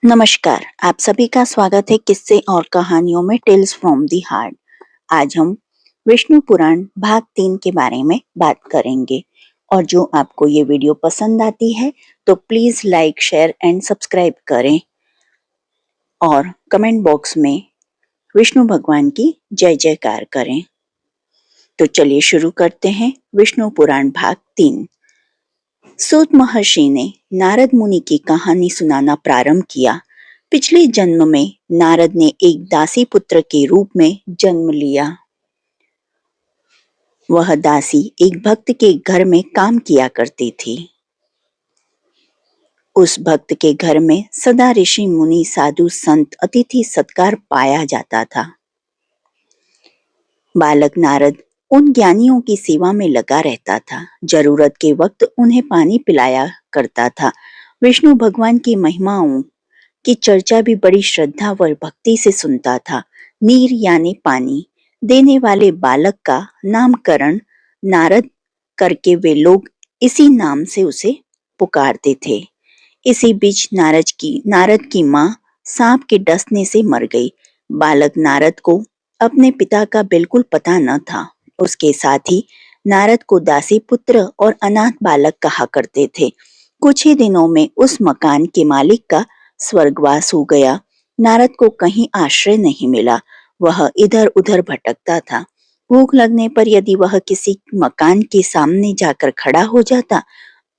नमस्कार, आप सभी का स्वागत है किस्से और कहानियों में टेल्स फ्रॉम दी हार्ट। आज हम विष्णु पुराण भाग 3 के बारे में बात करेंगे और जो आपको ये वीडियो पसंद आती है तो please like, share and subscribe करें और कमेंट बॉक्स में विष्णु भगवान की जय जयकार करें। तो चलिए शुरू करते हैं विष्णु पुराण भाग 3। सूत महर्षि ने नारद मुनि की कहानी सुनाना प्रारंभ किया। पिछले जन्म में नारद ने एक दासी पुत्र के रूप में जन्म लिया। वह दासी एक भक्त के घर में काम किया करती थी। उस भक्त के घर में सदा ऋषि मुनि, साधु संत, अतिथि सत्कार पाया जाता था। बालक नारद उन ज्ञानियों की सेवा में लगा रहता था। जरूरत के वक्त उन्हें पानी पिलाया करता था। विष्णु भगवान की महिमाओं की चर्चा भी बड़ी श्रद्धा व भक्ति से सुनता था। नीर यानी पानी देने वाले बालक का नामकरण नारद करके वे लोग इसी नाम से उसे पुकारते थे। इसी बीच नारद की माँ सांप के डसने से मर गई। बालक नारद को अपने पिता का बिल्कुल पता न था। उसके साथ ही नारद को दासी पुत्र और अनाथ बालक कहा करते थे। कुछ ही दिनों में उस मकान के मालिक का स्वर्गवास हो गया। नारद को कहीं आश्रय नहीं मिला। वह इधर उधर भटकता था। भूख लगने पर यदि वह किसी मकान के सामने जाकर खड़ा हो जाता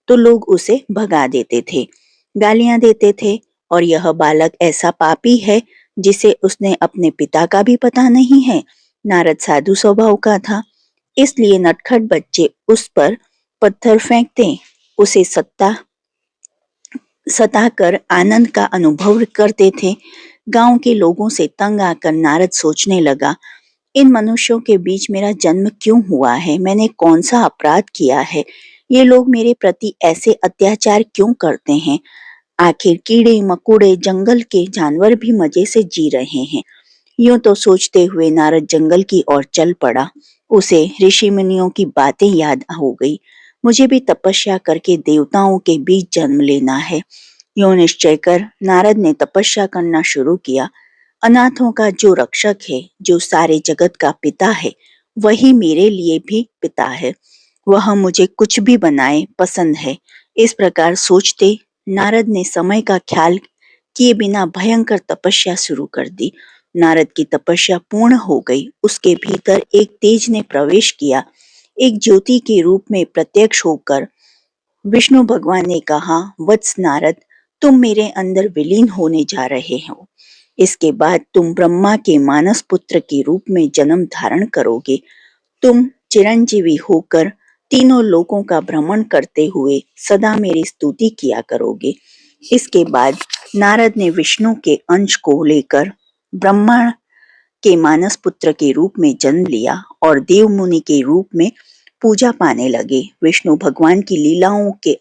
तो लोग उसे भगा देते थे, गालियां देते थे और यह बालक ऐसा पापी है जिसे उसने अपने पिता का भी पता नहीं है। नारद साधु स्वभाव का था, इसलिए नटखट बच्चे उस पर पत्थर फेंकते, उसे सताकर आनंद का अनुभव करते थे। गांव के लोगों से तंग आकर नारद सोचने लगा, इन मनुष्यों के बीच मेरा जन्म क्यों हुआ है? मैंने कौन सा अपराध किया है? ये लोग मेरे प्रति ऐसे अत्याचार क्यों करते हैं? आखिर कीड़े मकोड़े, जंगल के जानवर भी मजे से जी रहे हैं। यूं तो सोचते हुए नारद जंगल की ओर चल पड़ा। उसे ऋषि मुनियों की बातें याद हो गई। मुझे भी तपस्या करके देवताओं के बीच जन्म लेना है। यूं निश्चय कर नारद ने तपस्या करना शुरू किया। अनाथों का जो रक्षक है, जो सारे जगत का पिता है, वही मेरे लिए भी पिता है। वह मुझे कुछ भी बनाए पसंद है। इस प्रकार सोचते नारद ने समय का ख्याल किए बिना भयंकर तपस्या शुरू कर दी। नारद की तपस्या पूर्ण हो गई। उसके भीतर एक तेज ने प्रवेश किया। एक ज्योति के रूप में प्रत्यक्ष होकर विष्णु भगवान ने कहा, वत्स नारद, तुम मेरे अंदर विलीन होने जा रहे हो। इसके बाद तुम ब्रह्मा के मानस पुत्र के रूप में जन्म धारण करोगे। तुम चिरंजीवी होकर तीनों लोकों का भ्रमण करते हुए सदा मेरी स्तुति किया करोगे। इसके बाद नारद ने विष्णु के अंश को लेकर ब्रह्मा के मानस पुत्र के रूप में जन्म लिया और देव मुनि के रूप में पूजा पाने लगे। विष्णु भगवान की लीलाओं के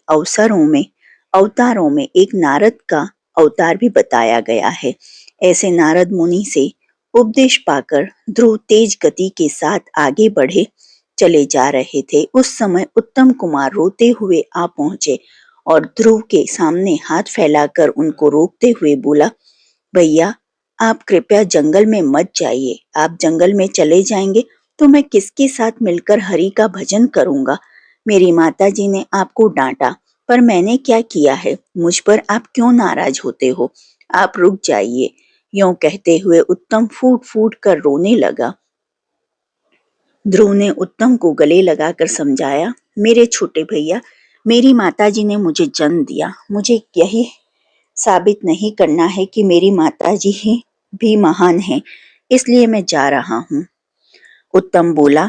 अवतारों में एक नारद का अवतार भी बताया गया है। ऐसे नारद मुनि से उपदेश पाकर ध्रुव तेज गति के साथ आगे बढ़े चले जा रहे थे। उस समय उत्तम कुमार रोते हुए आ पहुंचे और ध्रुव के सामने हाथ फैलाकर उनको रोकते हुए बोला, भैया आप कृपया जंगल में मत जाइए। आप जंगल में चले जाएंगे तो मैं किसके साथ मिलकर हरि का भजन करूंगा? मेरी माताजी ने आपको डांटा, पर मैंने क्या किया है? मुझ पर आप क्यों नाराज होते हो? आप रुक जाइए। यूं कहते हुए उत्तम फूट फूट कर रोने लगा। ध्रुव ने उत्तम को गले लगाकर समझाया, मेरे छोटे भैया, मेरी माताजी ने मुझे जन्म दिया। मुझे यही साबित नहीं करना है कि मेरी माताजी ही भी महान है, इसलिए मैं जा रहा हूँ। उत्तम बोला,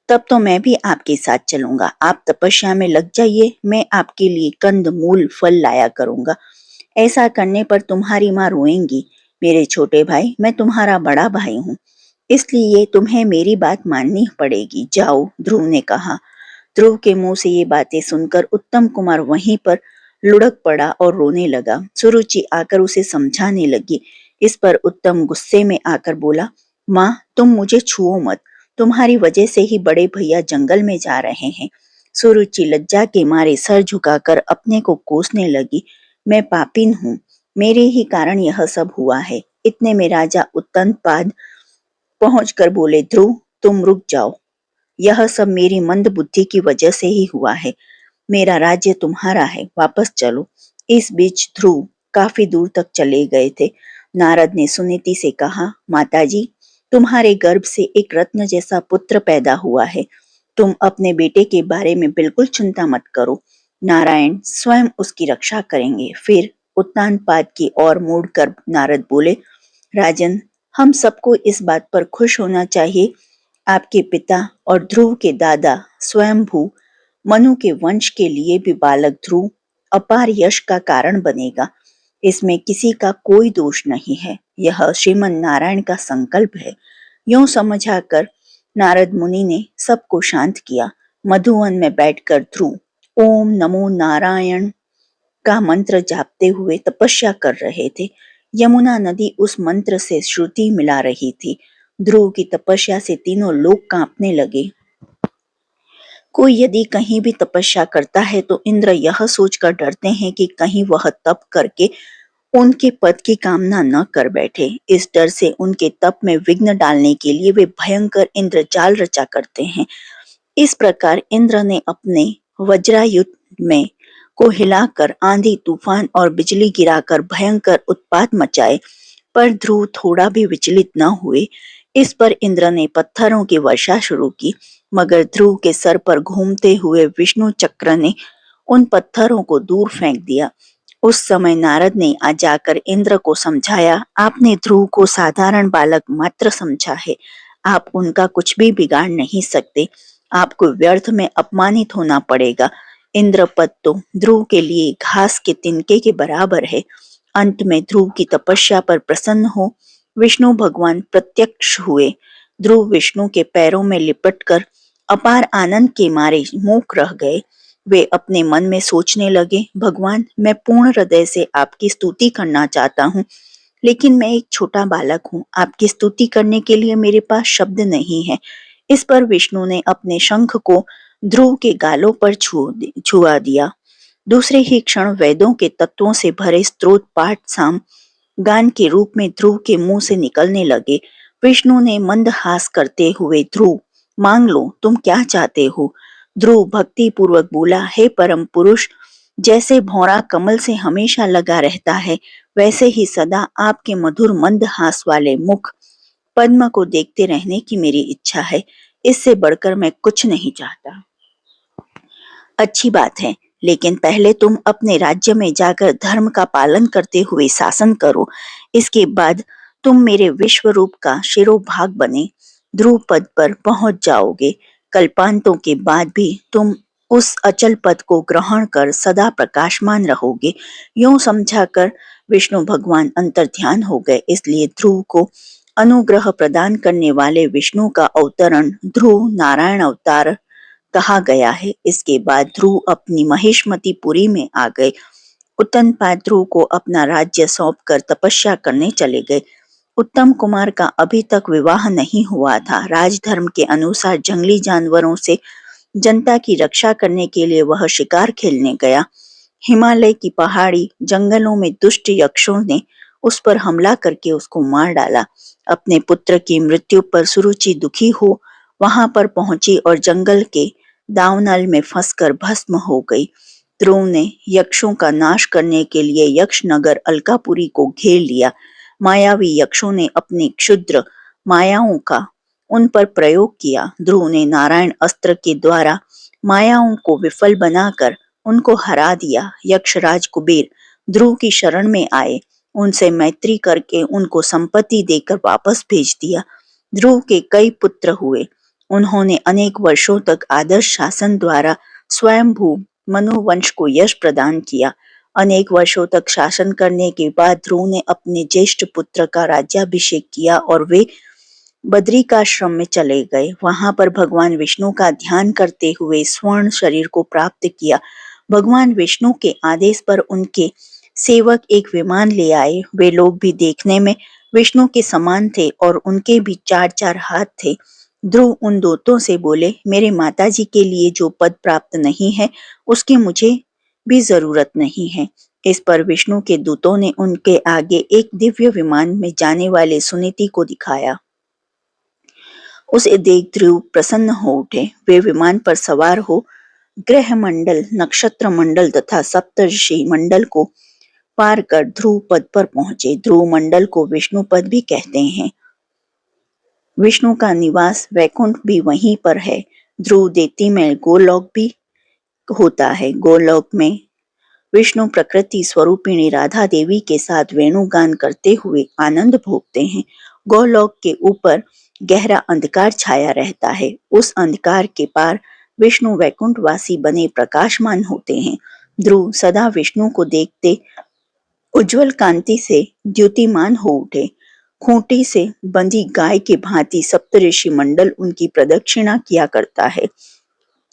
तब तो मैं भी आपके साथ चलूंगा। आप तपस्या में लग जाइए, मैं आपके लिए कंद मूल फल लाया करूंगा। ऐसा करने पर तुम्हारी माँ रोएंगी। मेरे छोटे भाई, मैं तुम्हारा बड़ा भाई हूँ, इसलिए तुम्हें मेरी बात माननी पड़ेगी। जाओ, ध्रुव ने कहा। ध्रुव के मुंह से ये बातें सुनकर उत्तम कुमार वहीं पर लुढ़क पड़ा और रोने लगा। सुरुचि आकर उसे समझाने लगी। इस पर उत्तम गुस्से में आकर बोला, माँ तुम मुझे छुओ मत, तुम्हारी वजह से ही बड़े भैया जंगल में जा रहे हैं। सुरुचि लज्जा के मारे सर झुकाकर अपने को कोसने लगी, मैं पापिन हूँ, मेरे ही कारण यह सब हुआ है। इतने में राजा उत्तनपाद पहुंचकर बोले, ध्रुव तुम रुक जाओ, यह सब मेरी मंद बुद्धि की वजह से ही हुआ है। मेरा राज्य तुम्हारा है, वापस चलो। इस बीच ध्रुव काफी दूर तक चले गए थे। नारद ने सुनीति से कहा, माताजी, तुम्हारे गर्भ से एक रत्न जैसा पुत्र पैदा हुआ है। तुम अपने बेटे के बारे में बिल्कुल चिंता मत करो, नारायण स्वयं उसकी रक्षा करेंगे। फिर उत्तानपाद की ओर मुड़कर नारद बोले, राजन, हम सबको इस बात पर खुश होना चाहिए, आपके पिता और ध्रुव के दादा स्वयंभू मनु के वंश के लिए भी बालक ध्रुव अपार यश का कारण बनेगा। इसमें किसी का कोई दोष नहीं है, यह श्रीमन नारायण का संकल्प है। यूं समझाकर नारद मुनि ने सबको शांत किया। मधुवन में बैठकर ध्रुव ओम नमो नारायण का मंत्र जापते हुए तपस्या कर रहे थे। यमुना नदी उस मंत्र से श्रुति मिला रही थी। ध्रुव की तपस्या से तीनों लोग कांपने लगे। कोई यदि कहीं भी तपस्या करता है तो इंद्र यह सोचकर डरते हैं कि कहीं वह तप करके उनके पद की कामना न कर बैठे। इस डर से उनके तप में विघ्न डालने के लिए वे भयंकर इंद्रजाल रचा करते हैं। इस प्रकार इंद्र ने अपने वज्रायुध में को हिलाकर आंधी तूफान और बिजली गिराकर भयंकर उत्पात मचाए, पर ध्रुव थोड़ा भी विचलित न हुए। इस पर इंद्र ने पत्थरों की वर्षा शुरू की, मगर ध्रुव के सर पर घूमते हुए विष्णु चक्र ने उन पत्थरों को दूर फेंक दिया। उस समय नारद ने आ जाकर इंद्र को समझाया, आपने ध्रुव को साधारण बालक मात्र समझा है, आप उनका कुछ भी बिगाड़ नहीं सकते, आपको व्यर्थ में अपमानित होना पड़ेगा। इंद्रपद तो ध्रुव के लिए घास के तिनके के बराबर है। अंत में ध्रुव की तपस्या पर प्रसन्न हो विष्णु भगवान प्रत्यक्ष हुए। ध्रुव विष्णु के पैरों में लिपटकर अपार आनंद के मारे मूक रह गए। वे अपने मन में सोचने लगे, भगवान, मैं पूर्ण हृदय से आपकी स्तुति करना चाहता हूँ, लेकिन मैं एक छोटा बालक हूँ, आपकी स्तुति करने के लिए मेरे पास शब्द नहीं है। इस पर विष्णु ने अपने शंख को ध्रुव के गालों पर छुआ दिया। दूसरे ही क्षण वेदों के तत्वों से भरे स्तोत्र पाठ साम गान के रूप में ध्रुव के मुंह से निकलने लगे। विष्णु ने मंद हास करते हुए, ध्रुव मांग लो, तुम क्या चाहते हो? ध्रुव भक्ति पूर्वक बोला, हे परम पुरुष, जैसे भौरा कमल से हमेशा लगा रहता है, वैसे ही सदा आपके मधुर मंद हास वाले मुख पद्म को देखते रहने की मेरी इच्छा है। इससे बढ़कर मैं कुछ नहीं चाहता। अच्छी बात है, लेकिन पहले तुम अपने राज्य में जाकर धर्म का पालन करते हुए शासन करो। इसके बाद तुम मेरे विश्व रूप का शिरोभाग बने ध्रुव पद पर पहुंच जाओगे। कल्पांतों के बाद भी तुम उस अचल पद को ग्रहण कर सदा प्रकाशमान रहोगे। यूं समझाकर विष्णु भगवान अंतर्ध्यान हो गए। इसलिए ध्रुव को अनुग्रह प्रदान करने वाले विष्णु का अवतरण ध्रुव नारायण अवतार कहा गया है। इसके बाद ध्रुव अपनी महिष्मतिपुरी में आ गए। उत्तनपाद ध्रुव को अपना राज्य सौंपकर तपस्या करने चले गए। उत्तम कुमार का अभी तक विवाह नहीं हुआ था। राजधर्म के अनुसार जंगली जानवरों से जनता की रक्षा करने के लिए वह शिकार खेलने गया। हिमालय की पहाड़ी जंगलों में दुष्ट यक्षों ने उस पर हमला करके उसको मार डाला। अपने पुत्र की मृत्यु पर सुरुचि दुखी हो वहां पर पहुंची और जंगल के दावनल में फंसकर भस्म हो गई। ध्रुव ने यक्षों का नाश करने के लिए यक्ष नगर अलकापुरी को घेर लिया। मायावी यक्षों ने अपनी क्षुद्र मायाओं का उन पर प्रयोग किया। ध्रुव ने नारायण अस्त्र के द्वारा मायाओं को विफल बनाकर उनको हरा दिया। यक्षराज कुबेर ध्रुव की शरण में आए, उनसे मैत्री करके उनको संपत्ति देकर वापस भेज दिया। ध्रुव के कई पुत्र हुए। उन्होंने अनेक वर्षों तक आदर्श शासन द्वारा स्वयंभू मनुवंश को यश प्रदान किया। अनेक वर्षों तक शासन करने के बाद ध्रुव ने अपने ज्येष्ठ पुत्र का राज्याभिषेक किया और वे बद्रिकाश्रम में चले गए। वहां पर भगवान विष्णु का ध्यान करते हुए स्वर्ण शरीर को प्राप्त किया। भगवान विष्णु के आदेश पर उनके सेवक एक विमान ले आए। वे लोग भी देखने में विष्णु के समान थे और उनके भी 4-4 हाथ थे। ध्रुव उन दूतों से बोले, मेरे माताजी के लिए जो पद प्राप्त नहीं है उसकी मुझे भी जरूरत नहीं है। इस पर विष्णु के दूतों ने उनके आगे एक दिव्य विमान में जाने वाले सुनीति को दिखाया। उसे देख ध्रुव प्रसन्न हो उठे। वे विमान पर सवार हो ग्रह मंडल, नक्षत्र मंडल तथा सप्तर्षि मंडल को पार कर ध्रुव पद पर पहुंचे। ध्रुव मंडल को विष्णु पद भी कहते हैं। विष्णु का निवास वैकुंठ भी वहीं पर है। ध्रुव देती में गोलोक भी होता है। गोलोक में विष्णु प्रकृति स्वरूपिणी राधा देवी के साथ वेणुगान करते हुए आनंद भोगते हैं। गोलोक के ऊपर गहरा अंधकार छाया रहता है। उस अंधकार के पार विष्णु वैकुंठवासी बने प्रकाशमान होते हैं। ध्रुव सदा विष्णु को देखते उज्जवल कांति से द्युतिमान हो उठे। खूंटी से बंधी गाय की भांति सप्तऋषि मंडल उनकी प्रदक्षिणा किया करता है।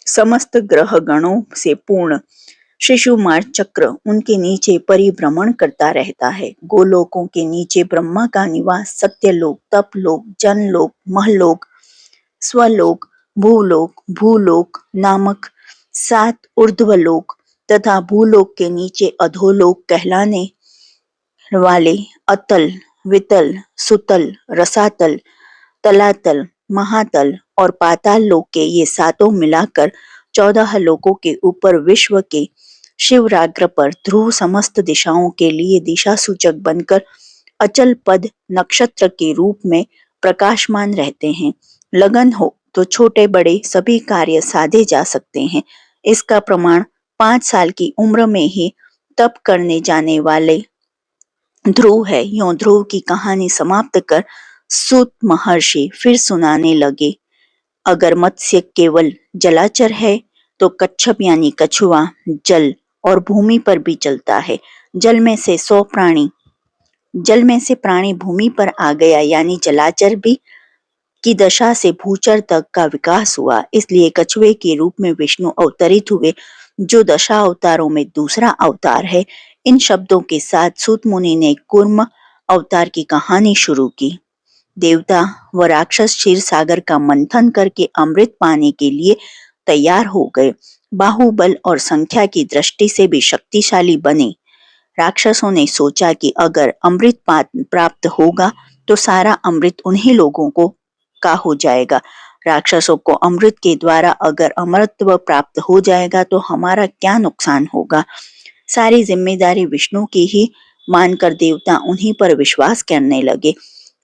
समस्त ग्रह गणों से पूर्ण शिशुमार चक्र उनके नीचे परिभ्रमण करता रहता है। गोलोकों के नीचे ब्रह्मा का निवास, सत्यलोक, तपलोक, जनलोक, महलोक, स्वलोक, भूलोक नामक 7 ऊर्ध्वलोक तथा भूलोक के नीचे अधोलोक कहलाने वाले अतल, वितल, सुतल, रसातल, तलातल, महातल और पाताल लोक के ये 7 मिलाकर 14 लोकों के ऊपर विश्व के शिवराग्र पर ध्रुव समस्त दिशाओं के लिए दिशा सूचक बनकर अचल पद नक्षत्र के रूप में प्रकाशमान रहते हैं। लगन हो तो छोटे बड़े सभी कार्य साधे जा सकते हैं। इसका प्रमाण 5 साल की उम्र में ही तप करने जाने वाले ध्रुव है। यूं ध्रुव की कहानी समाप्त कर सूत महर्षि फिर सुनाने लगे। अगर मत्स्य केवल जलाचर है तो कच्छप यानी कछुआ जल और भूमि पर भी चलता है। जल में से प्राणी भूमि पर आ गया यानी जलाचर भी की दशा से भूचर तक का विकास हुआ। इसलिए कछुए के रूप में विष्णु अवतरित हुए, जो दशा अवतारों में दूसरा अवतार है। इन शब्दों के साथ सूत मुनि ने कूर्म अवतार की कहानी शुरू की। देवता व राक्षस क्षीर सागर का मंथन करके अमृत पाने के लिए तैयार हो गए। बाहुबल और संख्या की दृष्टि से भी शक्तिशाली बने। राक्षसों ने सोचा कि अगर अमृत प्राप्त होगा तो सारा अमृत उन्हीं लोगों को का हो जाएगा। राक्षसों को अमृत के द्वारा अगर अमरत्व प्राप्त हो जाएगा तो हमारा क्या नुकसान होगा। सारी जिम्मेदारी विष्णु की ही मानकर देवता उन्हीं पर विश्वास करने लगे।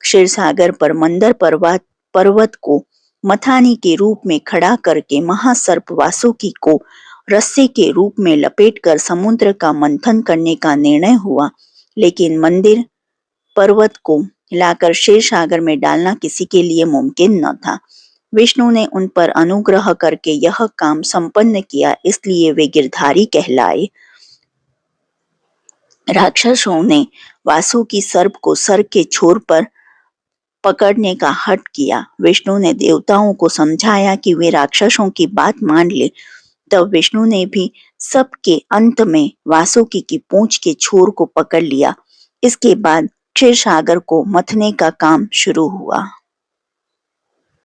क्षीर सागर पर मंदर पर्वत को मथानी के रूप में खड़ा करके महासर्प वासुकी को रस्सी के रूप में लपेटकर समुद्र का मंथन करने का निर्णय हुआ। लेकिन मंदिर पर्वत को लाकर क्षीर सागर में डालना किसी के लिए मुमकिन न था। विष्णु ने उन पर अनुग्रह करके यह काम संपन्न किया, इसलिए वे गिरधारी कहलाए। राक्षसों ने वासुकी सर्प को सर के छोर पर पकड़ने का हठ किया। विष्णु ने देवताओं को समझाया कि वे राक्षसों की बात मान ले। तब विष्णु ने भी सबके अंत में वासुकी की पूंछ के छोर को पकड़ लिया। इसके बाद क्षीर सागर को मथने का काम शुरू हुआ।